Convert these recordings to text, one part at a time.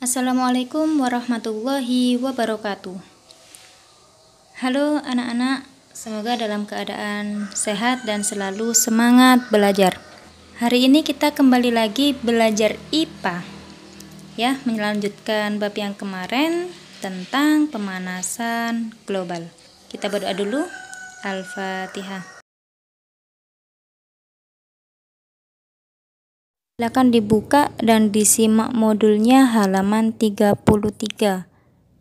Assalamualaikum warahmatullahi wabarakatuh. Halo anak-anak, semoga dalam keadaan sehat dan selalu semangat belajar. Hari ini kita kembali lagi belajar IPA. Ya, melanjutkan bab yang kemarin tentang pemanasan global. Kita berdoa dulu. Al-Fatihah. Silakan dibuka dan disimak modulnya halaman 33,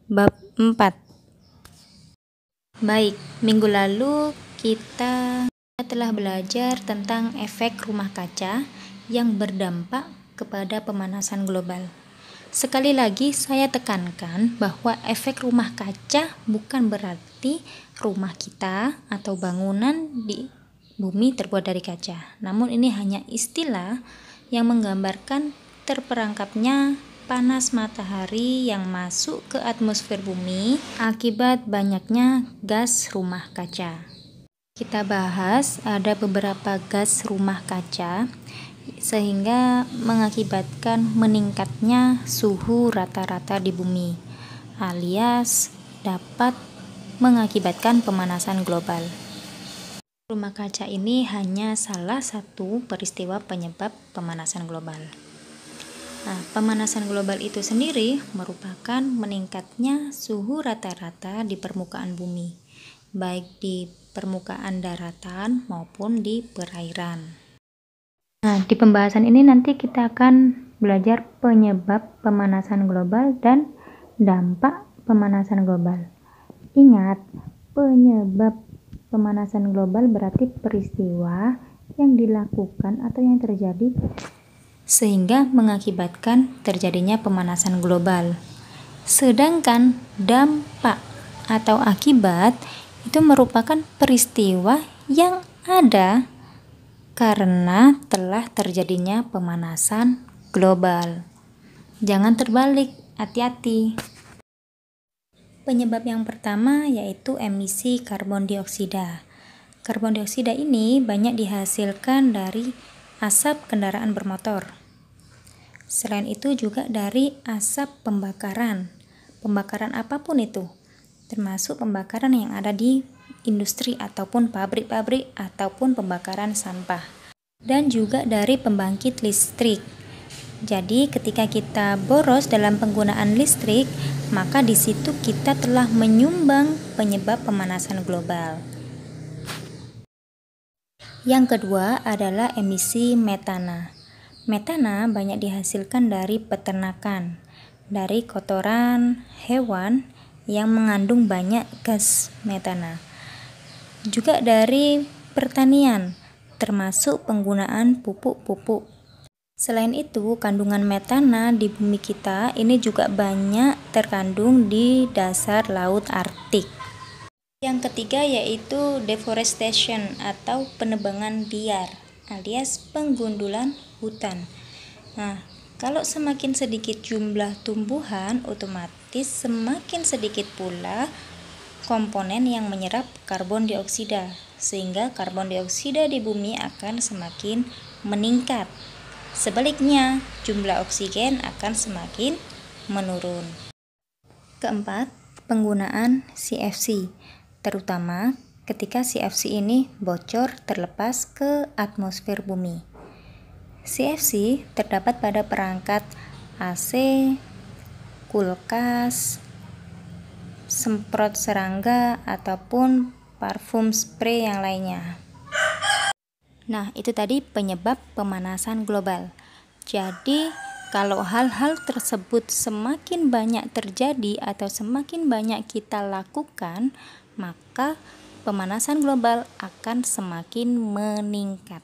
bab 4. Baik, minggu lalu kita telah belajar tentang efek rumah kaca yang berdampak kepada pemanasan global. Sekali lagi saya tekankan bahwa efek rumah kaca bukan berarti rumah kita atau bangunan di bumi terbuat dari kaca. Namun ini hanya istilah yang menggambarkan terperangkapnya panas matahari yang masuk ke atmosfer bumi akibat banyaknya gas rumah kaca. Kita bahas ada beberapa gas rumah kaca sehingga mengakibatkan meningkatnya suhu rata-rata di bumi, alias dapat mengakibatkan pemanasan global. Rumah kaca ini hanya salah satu peristiwa penyebab pemanasan global. Nah, pemanasan global itu sendiri merupakan meningkatnya suhu rata-rata di permukaan bumi, baik di permukaan daratan maupun di perairan. Nah, di pembahasan ini nanti kita akan belajar penyebab pemanasan global dan dampak pemanasan global. Ingat, penyebab pemanasan global berarti peristiwa yang dilakukan atau yang terjadi sehingga mengakibatkan terjadinya pemanasan global. Sedangkan dampak atau akibat itu merupakan peristiwa yang ada karena telah terjadinya pemanasan global. Jangan terbalik, hati-hati. Penyebab yang pertama yaitu emisi karbon dioksida. Karbon dioksida ini banyak dihasilkan dari asap kendaraan bermotor. Selain itu juga dari asap pembakaran. Pembakaran apapun itu, termasuk pembakaran yang ada di industri ataupun pabrik-pabrik ataupun pembakaran sampah. Dan juga dari pembangkit listrik. Jadi ketika kita boros dalam penggunaan listrik, maka di situ kita telah menyumbang penyebab pemanasan global. Yang kedua adalah emisi metana. Metana banyak dihasilkan dari peternakan, dari kotoran hewan yang mengandung banyak gas metana. Juga dari pertanian, termasuk penggunaan pupuk-pupuk. Selain itu, kandungan metana di bumi kita ini juga banyak terkandung di dasar laut Arktik. Yang ketiga yaitu deforestation atau penebangan liar alias penggundulan hutan. Nah, kalau semakin sedikit jumlah tumbuhan, otomatis semakin sedikit pula komponen yang menyerap karbon dioksida, sehingga karbon dioksida di bumi akan semakin meningkat. Sebaliknya, jumlah oksigen akan semakin menurun. Keempat, penggunaan CFC, terutama ketika CFC ini bocor terlepas ke atmosfer bumi. CFC terdapat pada perangkat AC, kulkas, semprot serangga, ataupun parfum spray yang lainnya. Nah, itu tadi penyebab pemanasan global. Jadi, kalau hal-hal tersebut semakin banyak terjadi atau semakin banyak kita lakukan, maka pemanasan global akan semakin meningkat.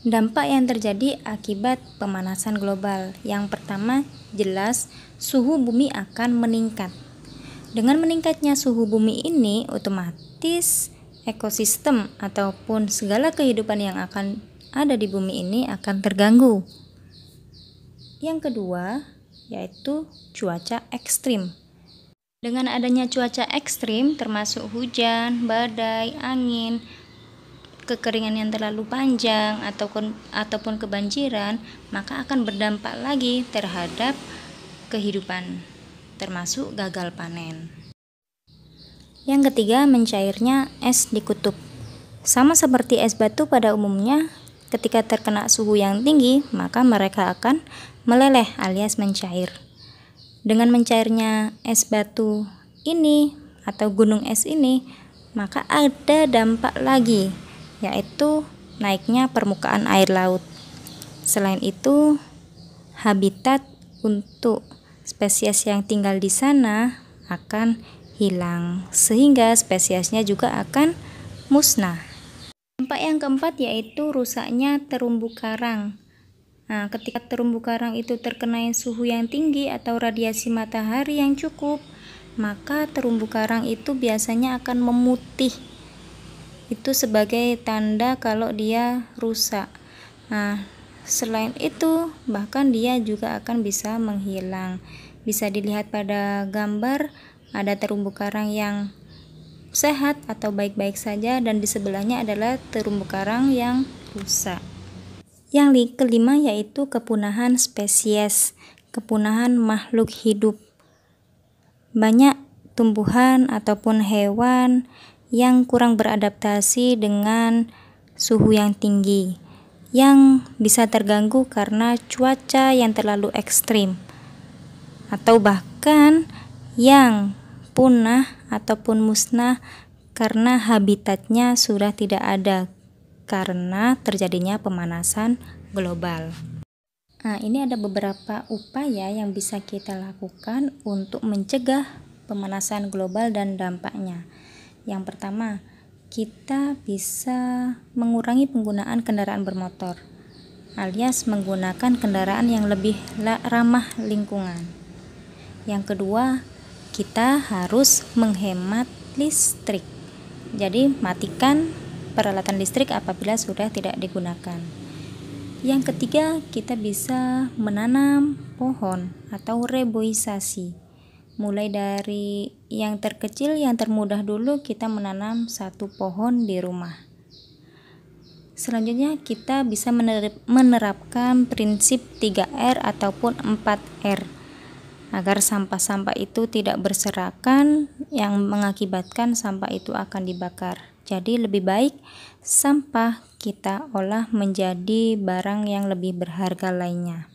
Dampak yang terjadi akibat pemanasan global. Yang pertama, jelas suhu bumi akan meningkat. Dengan meningkatnya suhu bumi ini, otomatis ekosistem ataupun segala kehidupan yang akan ada di bumi ini akan terganggu. Yang kedua, yaitu cuaca ekstrim. Dengan adanya cuaca ekstrim termasuk hujan, badai, angin, kekeringan yang terlalu panjang ataupun kebanjiran, maka akan berdampak lagi terhadap kehidupan, termasuk gagal panen. Yang ketiga, mencairnya es di kutub. Sama seperti es batu pada umumnya, ketika terkena suhu yang tinggi, maka mereka akan meleleh alias mencair. Dengan mencairnya es batu ini atau gunung es ini, maka ada dampak lagi, yaitu naiknya permukaan air laut. Selain itu, habitat untuk spesies yang tinggal di sana akan hilang, sehingga spesiesnya juga akan musnah. Dampak yang keempat yaitu rusaknya terumbu karang. Nah, ketika terumbu karang itu terkena suhu yang tinggi atau radiasi matahari yang cukup, maka terumbu karang itu biasanya akan memutih. Itu sebagai tanda kalau dia rusak. Nah, selain itu, bahkan dia juga akan bisa menghilang. Bisa dilihat pada gambar, ada terumbu karang yang sehat atau baik-baik saja, dan di sebelahnya adalah terumbu karang yang rusak. Yang kelima yaitu kepunahan spesies, kepunahan makhluk hidup. Banyak tumbuhan ataupun hewan yang kurang beradaptasi dengan suhu yang tinggi, yang bisa terganggu karena cuaca yang terlalu ekstrim, atau bahkan yang punah ataupun musnah karena habitatnya sudah tidak ada karena terjadinya pemanasan global. Nah, ini ada beberapa upaya yang bisa kita lakukan untuk mencegah pemanasan global dan dampaknya. Yang pertama, kita bisa mengurangi penggunaan kendaraan bermotor, alias menggunakan kendaraan yang lebih ramah lingkungan. Yang kedua, kita harus menghemat listrik. Jadi, matikan peralatan listrik apabila sudah tidak digunakan. Yang ketiga, kita bisa menanam pohon atau reboisasi. Mulai dari yang terkecil, yang termudah dulu, kita menanam 1 pohon di rumah. Selanjutnya, kita bisa menerapkan prinsip 3R ataupun 4R agar sampah-sampah itu tidak berserakan yang mengakibatkan sampah itu akan dibakar. Jadi lebih baik sampah kita olah menjadi barang yang lebih berharga lainnya.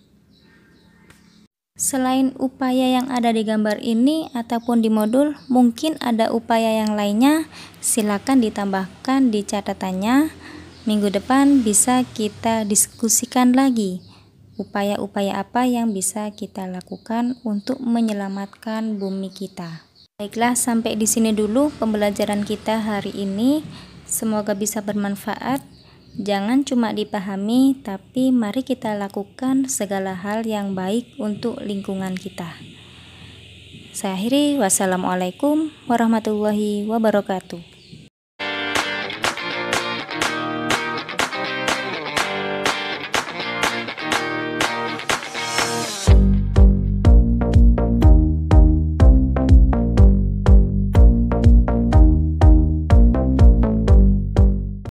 Selain upaya yang ada di gambar ini ataupun di modul, mungkin ada upaya yang lainnya, silakan ditambahkan di catatannya. Minggu depan bisa kita diskusikan lagi upaya-upaya apa yang bisa kita lakukan untuk menyelamatkan bumi kita. Baiklah, sampai di sini dulu pembelajaran kita hari ini. Semoga bisa bermanfaat. Jangan cuma dipahami, tapi mari kita lakukan segala hal yang baik untuk lingkungan kita. Saya akhiri, wassalamualaikum warahmatullahi wabarakatuh.